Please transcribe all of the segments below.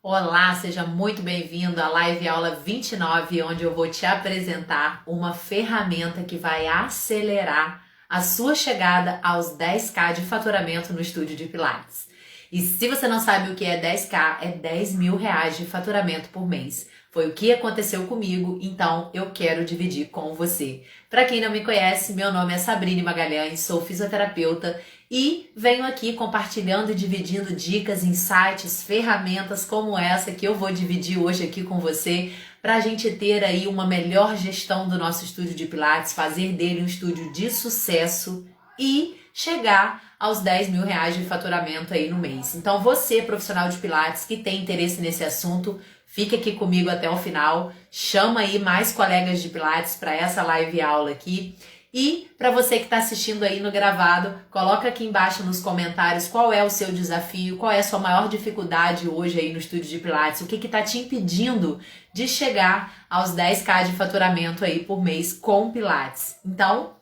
Olá, seja muito bem-vindo à live aula 29, onde eu vou te apresentar uma ferramenta que vai acelerar a sua chegada aos 10k de faturamento no estúdio de Pilates. E se você não sabe o que é 10k, é 10 mil reais de faturamento por mês. Foi o que aconteceu comigo, então eu quero dividir com você. Para quem não me conhece, meu nome é Sabrine Magalhães, sou fisioterapeuta e venho aqui compartilhando e dividindo dicas, insights, ferramentas como essa que eu vou dividir hoje aqui com você para a gente ter aí uma melhor gestão do nosso estúdio de Pilates, fazer dele um estúdio de sucesso e chegar aos 10 mil reais de faturamento aí no mês. Então você, profissional de Pilates, que tem interesse nesse assunto, fique aqui comigo até o final, chama aí mais colegas de Pilates para essa live aula aqui. E para você que está assistindo aí no gravado, coloca aqui embaixo nos comentários qual é o seu desafio, qual é a sua maior dificuldade hoje aí no estúdio de Pilates, o que está te impedindo de chegar aos 10k de faturamento aí por mês com Pilates. Então,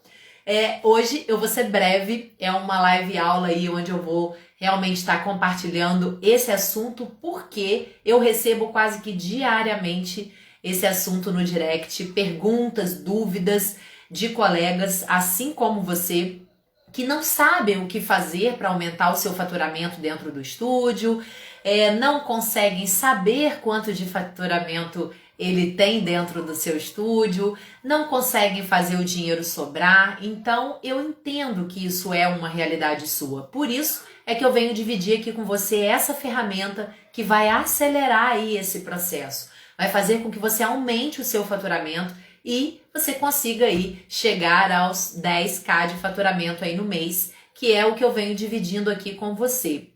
hoje eu vou ser breve, é uma live aula aí onde eu vou realmente estar compartilhando esse assunto, porque eu recebo quase que diariamente esse assunto no direct, perguntas, dúvidas de colegas, assim como você, que não sabem o que fazer para aumentar o seu faturamento dentro do estúdio, não conseguem saber quanto de faturamento ele tem dentro do seu estúdio, não conseguem fazer o dinheiro sobrar. Então eu entendo que isso é uma realidade sua. Por isso é que eu venho dividir aqui com você essa ferramenta que vai acelerar aí esse processo, vai fazer com que você aumente o seu faturamento e você consiga aí chegar aos 10k de faturamento aí no mês, que é o que eu venho dividindo aqui com você.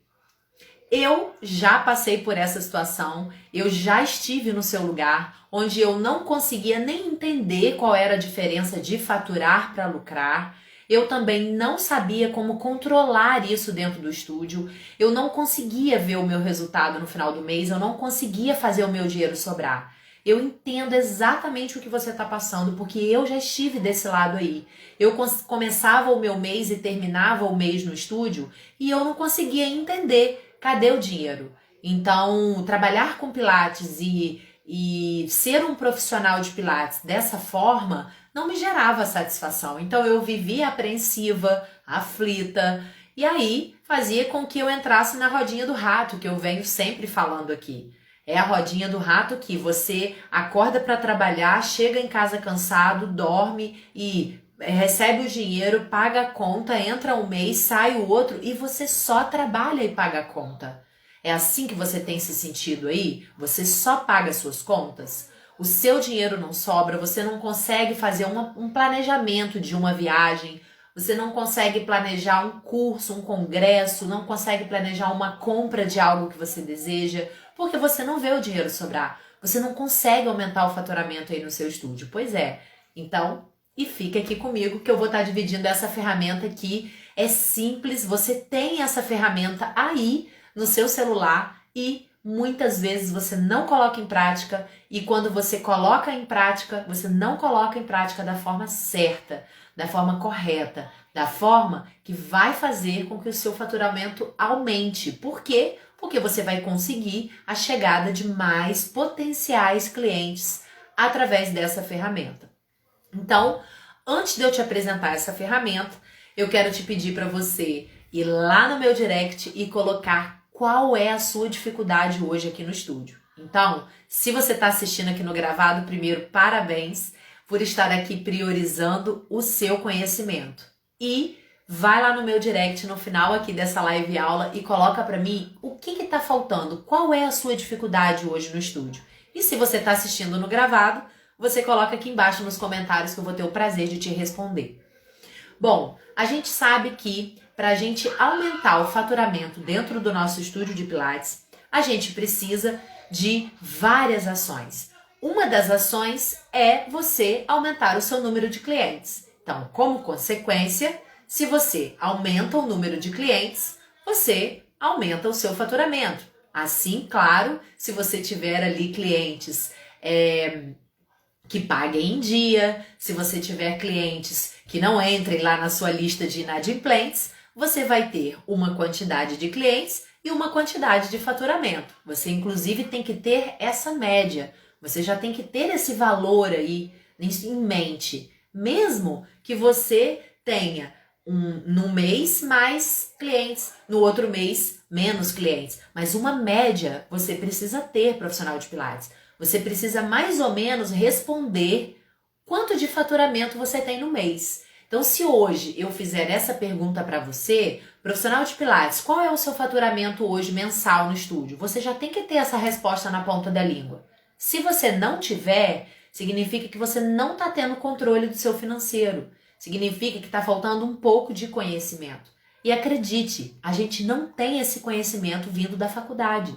Eu já passei por essa situação, eu já estive no seu lugar, onde eu não conseguia nem entender qual era a diferença de faturar para lucrar. Eu também não sabia como controlar isso dentro do estúdio, eu não conseguia ver o meu resultado no final do mês, eu não conseguia fazer o meu dinheiro sobrar. Eu entendo exatamente o que você está passando, porque eu já estive desse lado aí. Eu começava o meu mês e terminava o mês no estúdio e eu não conseguia entender cadê o dinheiro. Então, trabalhar com Pilates e ser um profissional de Pilates dessa forma não me gerava satisfação. Então, eu vivia apreensiva, aflita, e aí fazia com que eu entrasse na rodinha do rato, que eu venho sempre falando aqui. É a rodinha do rato que você acorda para trabalhar, chega em casa cansado, dorme e recebe o dinheiro, paga a conta, entra um mês, sai o outro e você só trabalha e paga a conta. É assim que você tem se sentido aí? Você só paga as suas contas? O seu dinheiro não sobra, você não consegue fazer um planejamento de uma viagem, você não consegue planejar um curso, um congresso, não consegue planejar uma compra de algo que você deseja, porque você não vê o dinheiro sobrar. Você não consegue aumentar o faturamento aí no seu estúdio. Pois é. Então, fica aqui comigo que eu vou estar dividindo essa ferramenta que é simples. Você tem essa ferramenta aí no seu celular e muitas vezes você não coloca em prática, e quando você coloca em prática, você não coloca em prática da forma certa, da forma correta, da forma que vai fazer com que o seu faturamento aumente. Por quê? Porque você vai conseguir a chegada de mais potenciais clientes através dessa ferramenta. Então, antes de eu te apresentar essa ferramenta, eu quero te pedir para você ir lá no meu direct e colocar qual é a sua dificuldade hoje aqui no estúdio. Então, se você está assistindo aqui no gravado, primeiro, parabéns por estar aqui priorizando o seu conhecimento. E vai lá no meu direct no final aqui dessa live aula e coloca para mim o que está faltando, qual é a sua dificuldade hoje no estúdio. E se você está assistindo no gravado, você coloca aqui embaixo nos comentários que eu vou ter o prazer de te responder. Bom, a gente sabe que para a gente aumentar o faturamento dentro do nosso estúdio de Pilates, a gente precisa de várias ações. Uma das ações é você aumentar o seu número de clientes. Então, como consequência, se você aumenta o número de clientes, você aumenta o seu faturamento. Assim, claro, se você tiver ali clientes que paguem em dia, se você tiver clientes que não entrem lá na sua lista de inadimplentes, você vai ter uma quantidade de clientes e uma quantidade de faturamento. Você, inclusive, tem que ter essa média. Você já tem que ter esse valor aí em mente. Mesmo que você tenha no mês mais clientes, no outro mês menos clientes. Mas uma média você precisa ter, profissional de Pilates. Você precisa mais ou menos responder quanto de faturamento você tem no mês. Então, se hoje eu fizer essa pergunta para você, profissional de Pilates, qual é o seu faturamento hoje mensal no estúdio? Você já tem que ter essa resposta na ponta da língua. Se você não tiver, significa que você não está tendo controle do seu financeiro. Significa que está faltando um pouco de conhecimento. E acredite, a gente não tem esse conhecimento vindo da faculdade.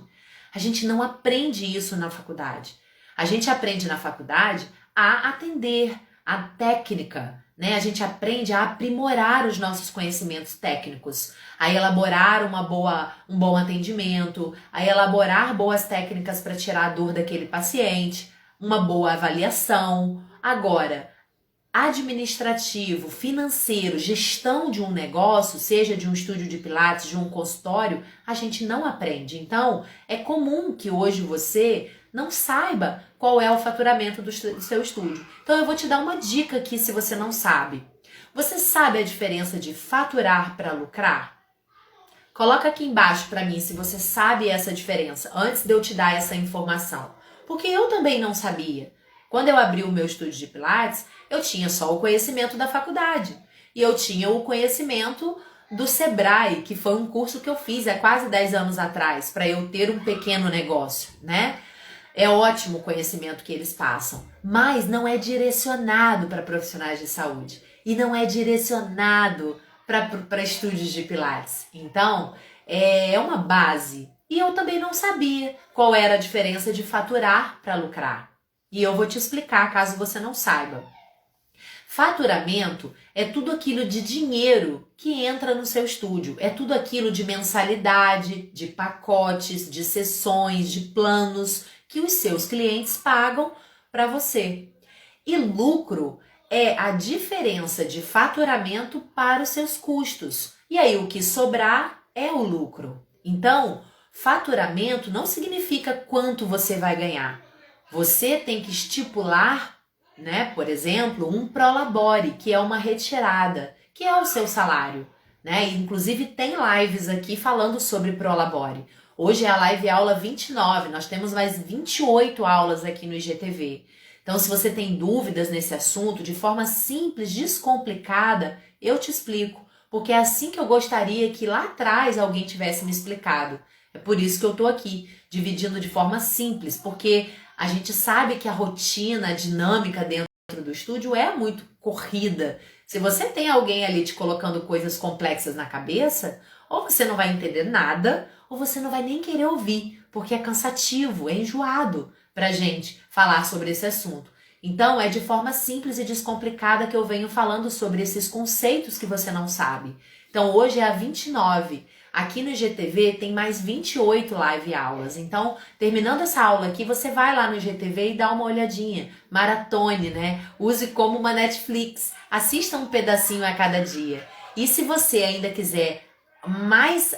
A gente não aprende isso na faculdade. A gente aprende na faculdade a atender, a técnica, né? A gente aprende a aprimorar os nossos conhecimentos técnicos, a elaborar um bom atendimento, a elaborar boas técnicas para tirar a dor daquele paciente, uma boa avaliação. Agora, administrativo, financeiro, gestão de um negócio, seja de um estúdio de Pilates, de um consultório, a gente não aprende. Então, é comum que hoje você não saiba qual é o faturamento do seu estúdio. Então, eu vou te dar uma dica aqui se você não sabe. Você sabe a diferença de faturar para lucrar? Coloca aqui embaixo para mim se você sabe essa diferença, antes de eu te dar essa informação. Porque eu também não sabia. Quando eu abri o meu estúdio de Pilates, eu tinha só o conhecimento da faculdade. E eu tinha o conhecimento do Sebrae, que foi um curso que eu fiz há quase 10 anos atrás, para eu ter um pequeno negócio, né? É ótimo o conhecimento que eles passam, mas não é direcionado para profissionais de saúde. E não é direcionado para estúdios de Pilates. Então, é uma base. E eu também não sabia qual era a diferença de faturar para lucrar. E eu vou te explicar, caso você não saiba. Faturamento é tudo aquilo de dinheiro que entra no seu estúdio. É tudo aquilo de mensalidade, de pacotes, de sessões, de planos que os seus clientes pagam para você. E lucro é a diferença de faturamento para os seus custos. E aí o que sobrar é o lucro. Então, faturamento não significa quanto você vai ganhar. Você tem que estipular, né, por exemplo, um prolabore, que é uma retirada, que é o seu salário, né? Inclusive tem lives aqui falando sobre prolabore. Hoje é a live aula 29, nós temos mais 28 aulas aqui no IGTV. Então, se você tem dúvidas nesse assunto, de forma simples, descomplicada, eu te explico, porque é assim que eu gostaria que lá atrás alguém tivesse me explicado. É por isso que eu tô aqui, dividindo de forma simples, porque a gente sabe que a rotina, a dinâmica dentro do estúdio é muito corrida. Se você tem alguém ali te colocando coisas complexas na cabeça, ou você não vai entender nada, ou você não vai nem querer ouvir, porque é cansativo, é enjoado pra gente falar sobre esse assunto. Então, é de forma simples e descomplicada que eu venho falando sobre esses conceitos que você não sabe. Então, hoje é a 29. Aqui no IGTV tem mais 28 live aulas. Então, terminando essa aula aqui, você vai lá no IGTV e dá uma olhadinha. Maratone, né? Use como uma Netflix. Assista um pedacinho a cada dia. E se você ainda quiser mais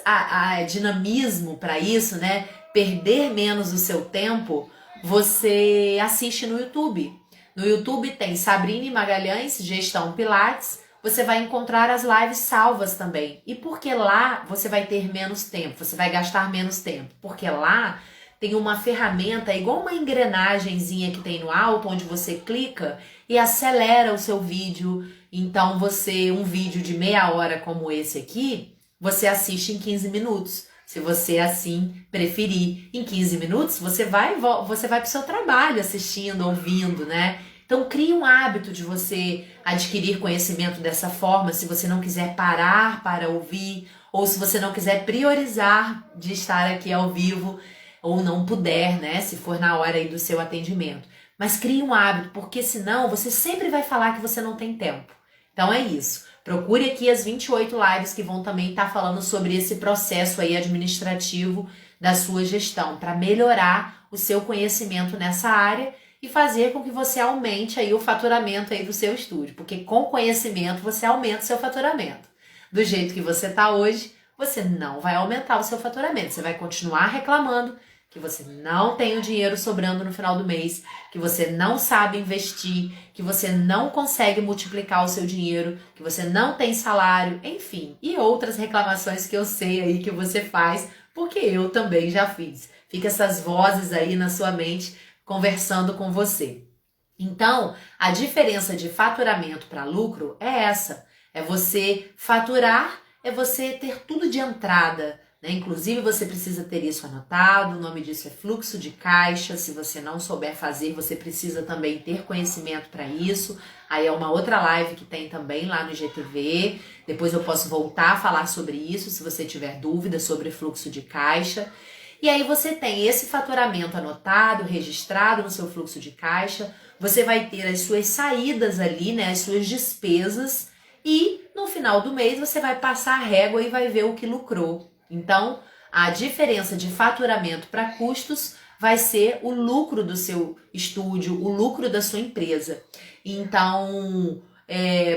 dinamismo para isso, né? Perder menos o seu tempo, você assiste no YouTube. No YouTube tem Sabrine Magalhães, Gestão Pilates. Você vai encontrar as lives salvas também. E porque lá você vai ter menos tempo, você vai gastar menos tempo. Porque lá tem uma ferramenta, igual uma engrenagemzinha que tem no alto, onde você clica e acelera o seu vídeo. Então um vídeo de meia hora como esse aqui, você assiste em 15 minutos. Se você assim preferir. Em 15 minutos, você vai para o seu trabalho assistindo, ouvindo, né? Então, crie um hábito de você adquirir conhecimento dessa forma, se você não quiser parar para ouvir, ou se você não quiser priorizar de estar aqui ao vivo, ou não puder, né? Se for na hora aí do seu atendimento. Mas crie um hábito, porque senão você sempre vai falar que você não tem tempo. Então, é isso. Procure aqui as 28 lives que vão também estar falando sobre esse processo aí administrativo da sua gestão, para melhorar o seu conhecimento nessa área e fazer com que você aumente aí o faturamento aí do seu estúdio, porque com conhecimento você aumenta o seu faturamento. Do jeito que você está hoje, você não vai aumentar o seu faturamento. Você vai continuar reclamando que você não tem o dinheiro sobrando no final do mês, que você não sabe investir, que você não consegue multiplicar o seu dinheiro, que você não tem salário, enfim, e outras reclamações que eu sei aí que você faz, porque eu também já fiz. Fica essas vozes aí na sua mente conversando com você. Então, a diferença de faturamento para lucro é essa. É você faturar, é você ter tudo de entrada, né? Inclusive, você precisa ter isso anotado, o nome disso é fluxo de caixa. Se você não souber fazer, você precisa também ter conhecimento para isso. Aí é uma outra live que tem também lá no IGTV. Depois eu posso voltar a falar sobre isso, se você tiver dúvidas sobre fluxo de caixa. E aí você tem esse faturamento anotado, registrado no seu fluxo de caixa. Você vai ter as suas saídas ali, né, as suas despesas, e no final do mês você vai passar a régua e vai ver o que lucrou. Então, a diferença de faturamento para custos vai ser o lucro do seu estúdio, o lucro da sua empresa. Então,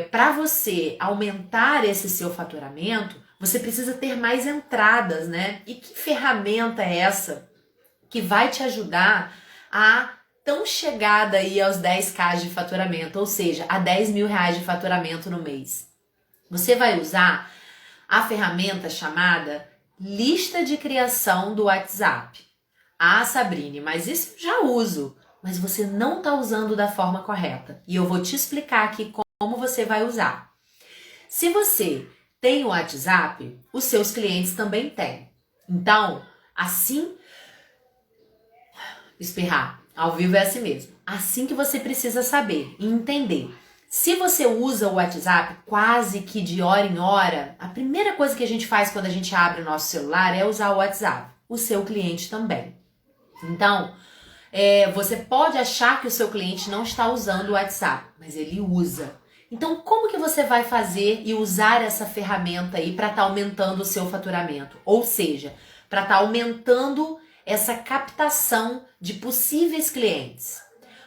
para você aumentar esse seu faturamento, você precisa ter mais entradas, né? E que ferramenta é essa que vai te ajudar a tão chegada aí aos 10k de faturamento, ou seja, a 10 mil reais de faturamento no mês? Você vai usar a ferramenta chamada lista de criação do WhatsApp. Ah, Sabrine, mas isso eu já uso, mas você não está usando da forma correta. E eu vou te explicar aqui como você vai usar. Se você tem o WhatsApp, os seus clientes também têm. Então, assim, espirrar, ao vivo é assim mesmo. Assim que você precisa saber e entender. Se você usa o WhatsApp quase que de hora em hora, a primeira coisa que a gente faz quando a gente abre o nosso celular é usar o WhatsApp. O seu cliente também. Então, você pode achar que o seu cliente não está usando o WhatsApp, mas ele usa. Então, como que você vai fazer e usar essa ferramenta aí para estar aumentando o seu faturamento? Ou seja, para estar aumentando essa captação de possíveis clientes.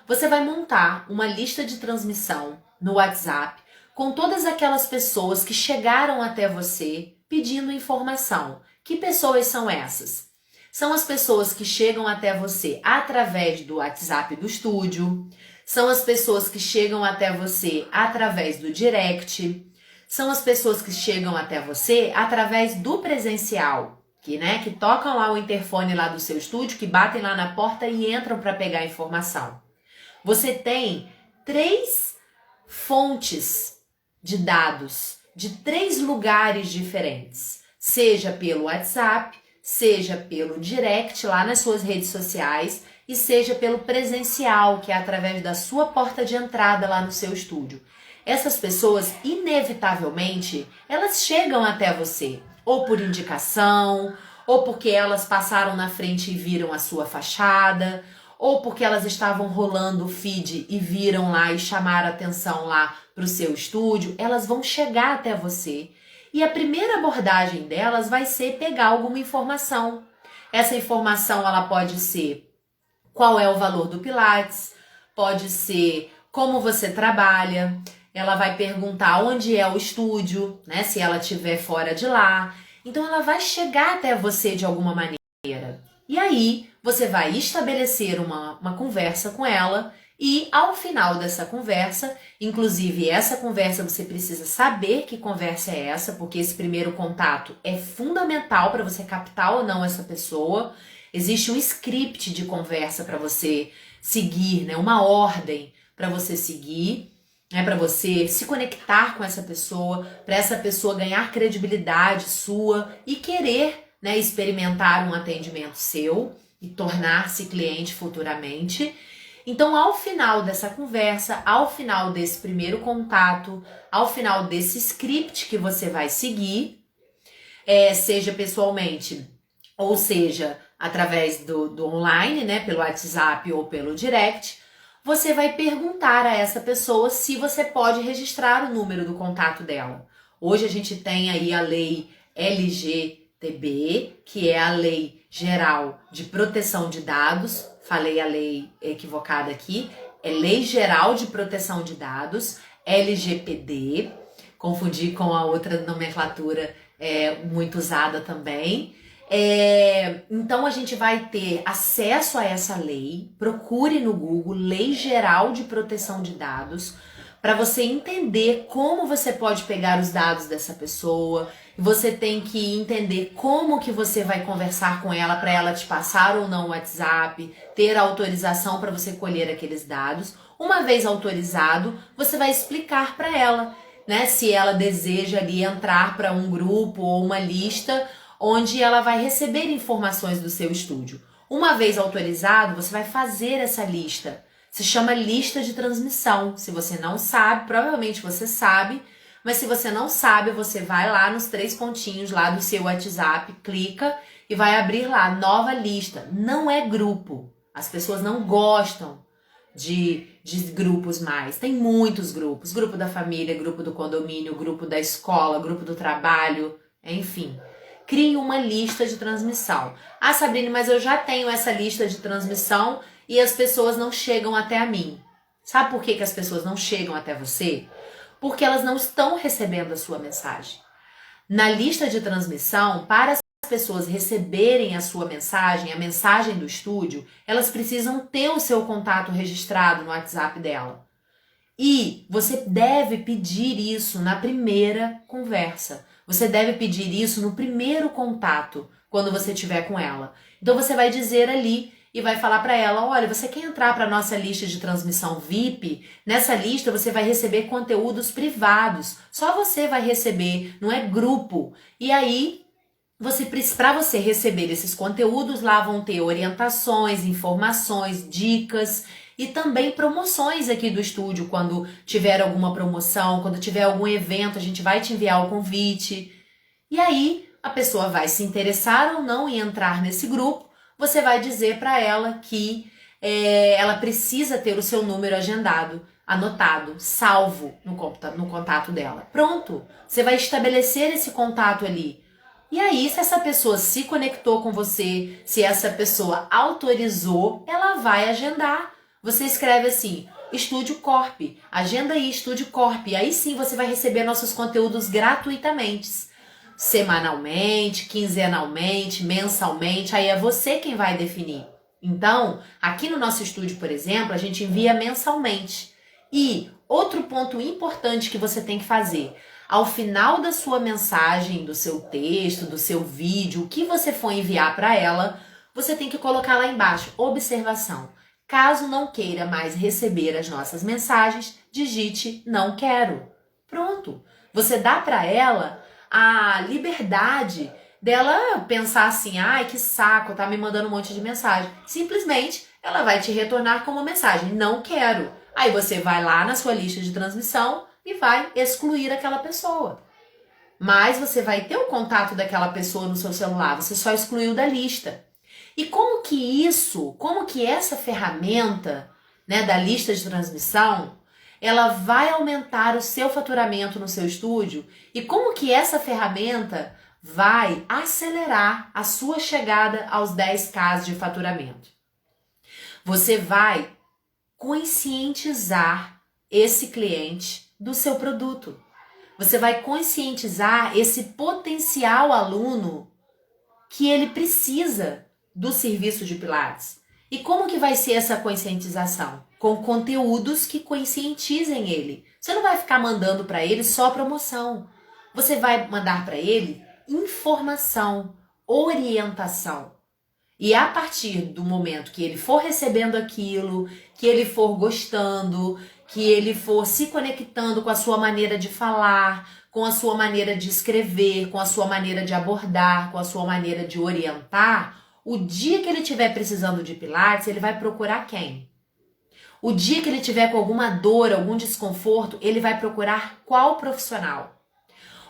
Você vai montar uma lista de transmissão no WhatsApp com todas aquelas pessoas que chegaram até você pedindo informação. Que pessoas são essas? São as pessoas que chegam até você através do WhatsApp do estúdio, são as pessoas que chegam até você através do direct, são as pessoas que chegam até você através do presencial, que tocam lá o interfone lá do seu estúdio, que batem lá na porta e entram para pegar a informação. Você tem 3 fontes de dados de 3 lugares diferentes, seja pelo WhatsApp, seja pelo direct lá nas suas redes sociais e seja pelo presencial, que é através da sua porta de entrada lá no seu estúdio. Essas pessoas, inevitavelmente, elas chegam até você, ou por indicação, ou porque elas passaram na frente e viram a sua fachada, ou porque elas estavam rolando o feed e viram lá e chamaram a atenção lá para o seu estúdio. Elas vão chegar até você. E a primeira abordagem delas vai ser pegar alguma informação. Essa informação ela pode ser qual é o valor do Pilates, pode ser como você trabalha, ela vai perguntar onde é o estúdio, né, se ela estiver fora de lá. Então ela vai chegar até você de alguma maneira. E aí você vai estabelecer uma conversa com ela e ao final dessa conversa, inclusive essa conversa você precisa saber que conversa é essa, porque esse primeiro contato é fundamental para você captar ou não essa pessoa. Existe um script de conversa para você seguir, né? Uma ordem para você seguir, né? Para você se conectar com essa pessoa, para essa pessoa ganhar credibilidade sua e querer, né, experimentar um atendimento seu e tornar-se cliente futuramente. Então, ao final dessa conversa, ao final desse primeiro contato, ao final desse script que você vai seguir, seja pessoalmente ou seja através do online, né, pelo WhatsApp ou pelo direct, você vai perguntar a essa pessoa se você pode registrar o número do contato dela. Hoje a gente tem aí a lei LGTB, que é a Lei Geral de Proteção de Dados. Falei a lei equivocada aqui. É Lei Geral de Proteção de Dados, LGPD. Confundi com a outra nomenclatura muito usada também. Então a gente vai ter acesso a essa lei. Procure no Google Lei Geral de Proteção de Dados para você entender como você pode pegar os dados dessa pessoa. Você tem que entender como que você vai conversar com ela para ela te passar ou não o WhatsApp, ter autorização para você colher aqueles dados. Uma vez autorizado, você vai explicar para ela, né, se ela deseja ali entrar para um grupo ou uma lista onde ela vai receber informações do seu estúdio. Uma vez autorizado, você vai fazer essa lista. Se chama lista de transmissão. Se você não sabe, provavelmente você sabe, mas se você não sabe, você vai lá nos 3 pontinhos lá do seu WhatsApp, clica e vai abrir lá, nova lista. Não é grupo. As pessoas não gostam de grupos mais. Tem muitos grupos. Grupo da família, grupo do condomínio, grupo da escola, grupo do trabalho, enfim. Crie uma lista de transmissão. Ah, Sabrine, mas eu já tenho essa lista de transmissão e as pessoas não chegam até a mim. Sabe por que as pessoas não chegam até você? Porque elas não estão recebendo a sua mensagem. Na lista de transmissão, para as pessoas receberem a sua mensagem, a mensagem do estúdio, elas precisam ter o seu contato registrado no WhatsApp dela. E você deve pedir isso na primeira conversa. Você deve pedir isso no primeiro contato, quando você estiver com ela. Então você vai dizer ali e vai falar para ela, olha, você quer entrar para a nossa lista de transmissão VIP? Nessa lista você vai receber conteúdos privados. Só você vai receber, não é grupo. E aí, para você receber esses conteúdos, lá vão ter orientações, informações, dicas e também promoções aqui do estúdio. Quando tiver alguma promoção, quando tiver algum evento, a gente vai te enviar o convite. E aí, a pessoa vai se interessar ou não em entrar nesse grupo. Você vai dizer para ela que ela precisa ter o seu número agendado, anotado, salvo no contato dela. Pronto, você vai estabelecer esse contato ali. E aí, se essa pessoa se conectou com você, se essa pessoa autorizou, ela vai agendar. Você escreve assim, Estúdio Corp, agenda aí Estúdio Corp. E aí sim você vai receber nossos conteúdos gratuitamente. Semanalmente, quinzenalmente, mensalmente, aí é você quem vai definir. Então, aqui no nosso estúdio, por exemplo, a gente envia mensalmente. E outro ponto importante que você tem que fazer, ao final da sua mensagem, do seu texto, do seu vídeo, o que você for enviar para ela, você tem que colocar lá embaixo, observação. Caso não queira mais receber as nossas mensagens, digite não quero. Pronto. Você dá para ela a liberdade dela pensar assim, ai que saco, tá me mandando um monte de mensagem. Simplesmente ela vai te retornar com uma mensagem, não quero. Aí você vai lá na sua lista de transmissão e vai excluir aquela pessoa. Mas você vai ter o contato daquela pessoa no seu celular, você só excluiu da lista. E como que essa ferramenta, né, da lista de transmissão, ela vai aumentar o seu faturamento no seu estúdio e como que essa ferramenta vai acelerar a sua chegada aos 10K de faturamento. Você vai conscientizar esse cliente do seu produto. Você vai conscientizar esse potencial aluno que ele precisa do serviço de Pilates. E como que vai ser essa conscientização? Com conteúdos que conscientizem ele. Você não vai ficar mandando para ele só promoção. Você vai mandar para ele informação, orientação. E a partir do momento que ele for recebendo aquilo, que ele for gostando, que ele for se conectando com a sua maneira de falar, com a sua maneira de escrever, com a sua maneira de abordar, com a sua maneira de orientar, o dia que ele estiver precisando de Pilates, ele vai procurar quem? O dia que ele tiver com alguma dor, algum desconforto, ele vai procurar qual profissional?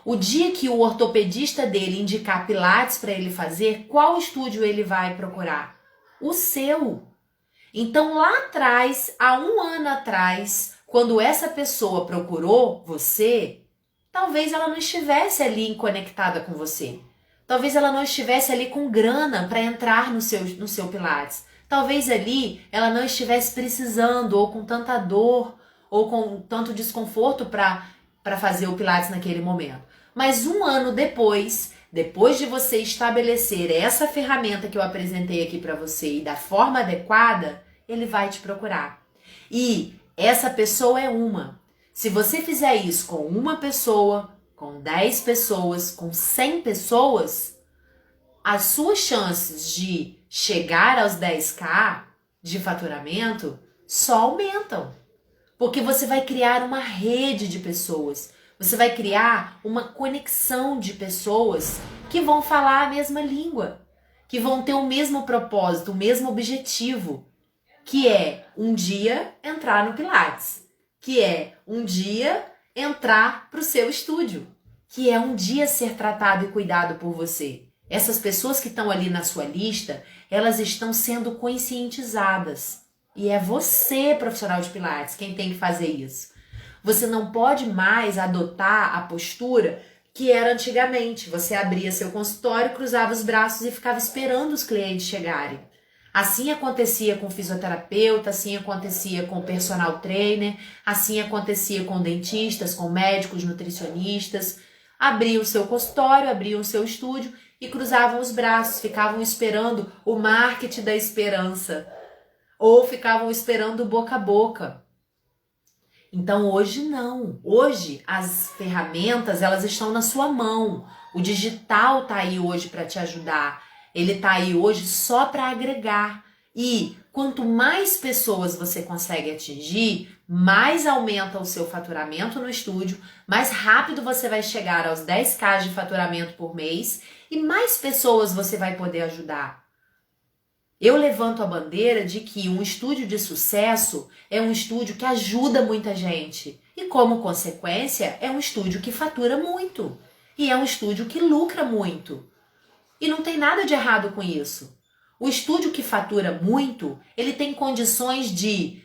O dia que o ortopedista dele indicar Pilates para ele fazer, qual estúdio ele vai procurar? O seu. Então lá atrás, há 1 ano atrás, quando essa pessoa procurou você, talvez ela não estivesse ali conectada com você. Talvez ela não estivesse ali com grana para entrar no seu Pilates. Talvez ali ela não estivesse precisando ou com tanta dor ou com tanto desconforto para fazer o Pilates naquele momento. Mas um ano depois de você estabelecer essa ferramenta que eu apresentei aqui para você e da forma adequada, ele vai te procurar. E essa pessoa é uma. Se você fizer isso com uma pessoa, com 10 pessoas, com 100 pessoas, as suas chances de chegar aos 10K de faturamento só aumentam. Porque você vai criar uma rede de pessoas. Você vai criar uma conexão de pessoas que vão falar a mesma língua, que vão ter o mesmo propósito, o mesmo objetivo, que é um dia entrar no Pilates, que é um dia entrar para o seu estúdio, que é um dia ser tratado e cuidado por você. Essas pessoas que estão ali na sua lista, elas estão sendo conscientizadas. E é você, profissional de Pilates, quem tem que fazer isso. Você não pode mais adotar a postura que era antigamente. Você abria seu consultório, cruzava os braços e ficava esperando os clientes chegarem. Assim acontecia com fisioterapeuta, assim acontecia com personal trainer, assim acontecia com dentistas, com médicos, nutricionistas. Abriam o seu consultório, abriam o seu estúdio e cruzavam os braços, ficavam esperando o marketing da esperança. Ou ficavam esperando boca a boca. Então hoje não. Hoje as ferramentas, elas estão na sua mão. O digital tá aí hoje para te ajudar. Ele tá aí hoje só para agregar. E quanto mais pessoas você consegue atingir, mais aumenta o seu faturamento no estúdio, mais rápido você vai chegar aos 10K de faturamento por mês e mais pessoas você vai poder ajudar. Eu levanto a bandeira de que um estúdio de sucesso é um estúdio que ajuda muita gente e, como consequência, é um estúdio que fatura muito e é um estúdio que lucra muito. E não tem nada de errado com isso. O estúdio que fatura muito, ele tem condições de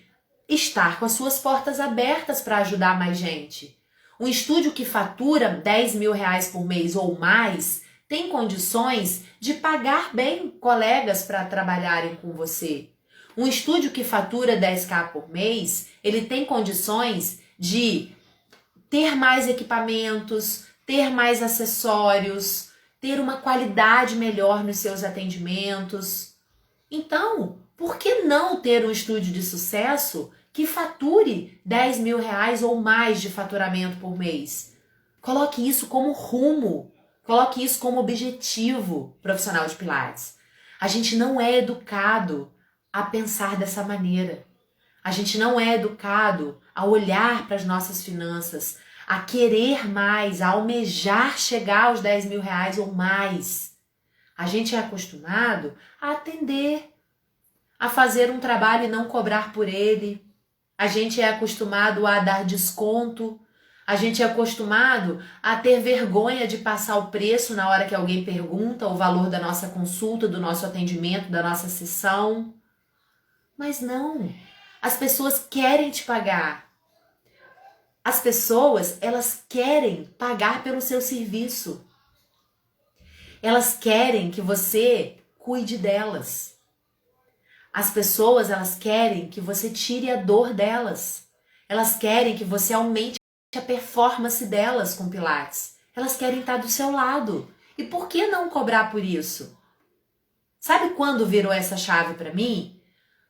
estar com as suas portas abertas para ajudar mais gente. Um estúdio que fatura 10 mil reais por mês ou mais tem condições de pagar bem colegas para trabalharem com você. Um estúdio que fatura 10K por mês, ele tem condições de ter mais equipamentos, ter mais acessórios, ter uma qualidade melhor nos seus atendimentos. Então, por que não ter um estúdio de sucesso que fature 10 mil reais ou mais de faturamento por mês? Coloque isso como rumo. Coloque isso como objetivo profissional de Pilates. A gente não é educado a pensar dessa maneira. A gente não é educado a olhar para as nossas finanças, a querer mais, a almejar chegar aos 10 mil reais ou mais. A gente é acostumado a atender, a fazer um trabalho e não cobrar por ele. A gente é acostumado a dar desconto. A gente é acostumado a ter vergonha de passar o preço na hora que alguém pergunta o valor da nossa consulta, do nosso atendimento, da nossa sessão. Mas não, as pessoas querem te pagar. As pessoas, elas querem pagar pelo seu serviço. Elas querem que você cuide delas. As pessoas, elas querem que você tire a dor delas. Elas querem que você aumente a performance delas com Pilates. Elas querem estar do seu lado. E por que não cobrar por isso? Sabe quando virou essa chave para mim?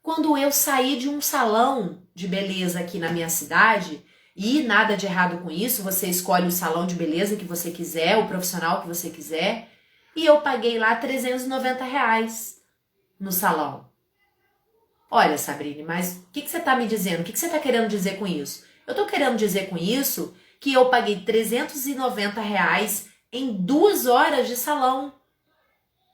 Quando eu saí de um salão de beleza aqui na minha cidade, e nada de errado com isso, você escolhe o salão de beleza que você quiser, o profissional que você quiser, e eu paguei lá R$390 no salão. Olha, Sabrine, mas o que você está me dizendo? O que você está querendo dizer com isso? Eu estou querendo dizer com isso que eu paguei R$390 em 2 horas de salão.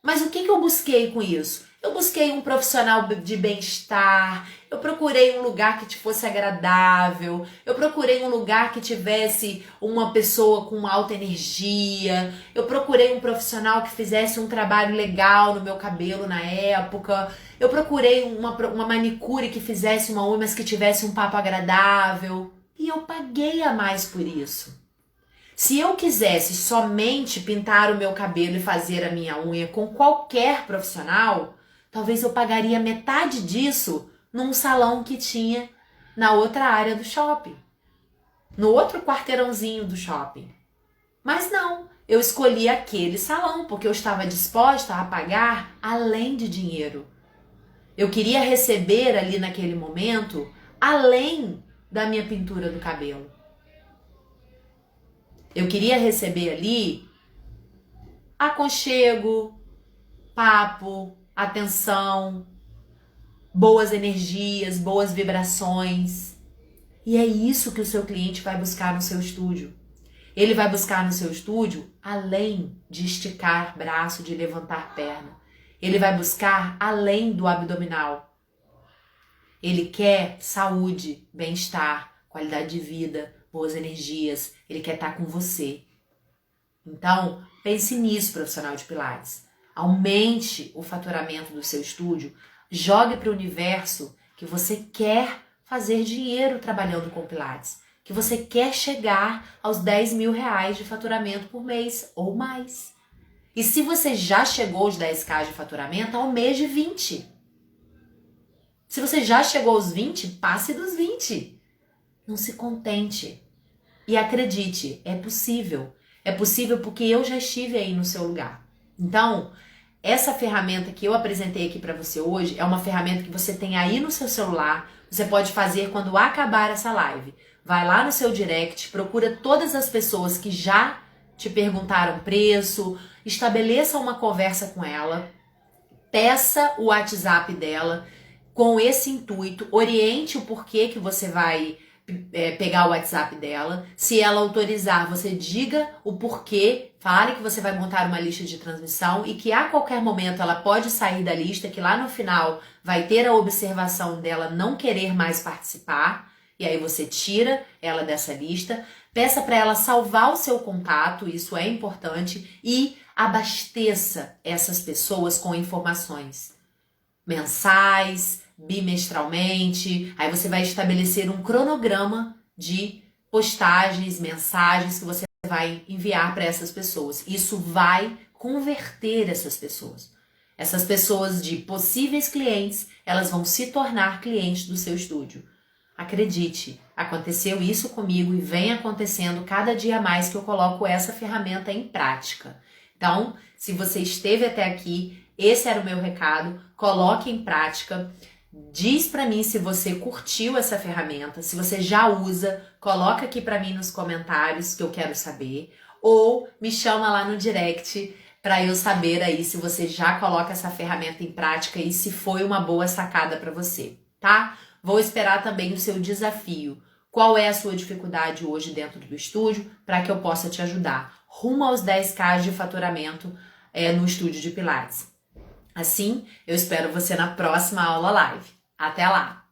Mas o que eu busquei com isso? Eu busquei um profissional de bem-estar, eu procurei um lugar que fosse agradável, eu procurei um lugar que tivesse uma pessoa com alta energia, eu procurei um profissional que fizesse um trabalho legal no meu cabelo na época, eu procurei uma manicure que fizesse uma unha, mas que tivesse um papo agradável. E eu paguei a mais por isso. Se eu quisesse somente pintar o meu cabelo e fazer a minha unha com qualquer profissional, talvez eu pagaria metade disso num salão que tinha na outra área do shopping, no outro quarteirãozinho do shopping. Mas não, eu escolhi aquele salão porque eu estava disposta a pagar além de dinheiro. Eu queria receber ali naquele momento além da minha pintura do cabelo. Eu queria receber ali aconchego, papo, atenção, boas energias, boas vibrações. E é isso que o seu cliente vai buscar no seu estúdio. Ele vai buscar no seu estúdio além de esticar braço, de levantar perna. Ele vai buscar além do abdominal. Ele quer saúde, bem-estar, qualidade de vida, boas energias. Ele quer estar com você. Então, pense nisso, profissional de Pilates. Aumente o faturamento do seu estúdio. Jogue para o universo que você quer fazer dinheiro trabalhando com Pilates. Que você quer chegar aos 10 mil reais de faturamento por mês ou mais. E se você já chegou aos 10k de faturamento, aumente 20. Se você já chegou aos 20, passe dos 20. Não se contente. E acredite, é possível. É possível porque eu já estive aí no seu lugar. Então, essa ferramenta que eu apresentei aqui para você hoje é uma ferramenta que você tem aí no seu celular. Você pode fazer quando acabar essa live. Vai lá no seu direct, procura todas as pessoas que já te perguntaram preço, estabeleça uma conversa com ela, peça o WhatsApp dela com esse intuito, oriente o porquê que você vai pegar o WhatsApp dela. Se ela autorizar, você diga o porquê, fale que você vai montar uma lista de transmissão e que a qualquer momento ela pode sair da lista, que lá no final vai ter a observação dela não querer mais participar, e aí você tira ela dessa lista, peça para ela salvar o seu contato, isso é importante, e abasteça essas pessoas com informações mensais, bimestralmente. Aí você vai estabelecer um cronograma de postagens, mensagens que você vai enviar para essas pessoas. Isso vai converter essas pessoas. Essas pessoas de possíveis clientes, elas vão se tornar clientes do seu estúdio. Acredite, aconteceu isso comigo e vem acontecendo cada dia mais que eu coloco essa ferramenta em prática. Então, se você esteve até aqui, esse era o meu recado, coloque em prática. Diz para mim se você curtiu essa ferramenta, se você já usa, coloca aqui para mim nos comentários que eu quero saber, ou me chama lá no direct para eu saber aí se você já coloca essa ferramenta em prática e se foi uma boa sacada para você, tá? Vou esperar também o seu desafio. Qual é a sua dificuldade hoje dentro do estúdio para que eu possa te ajudar? Rumo aos 10k de faturamento no estúdio de Pilates. Assim, eu espero você na próxima aula live. Até lá!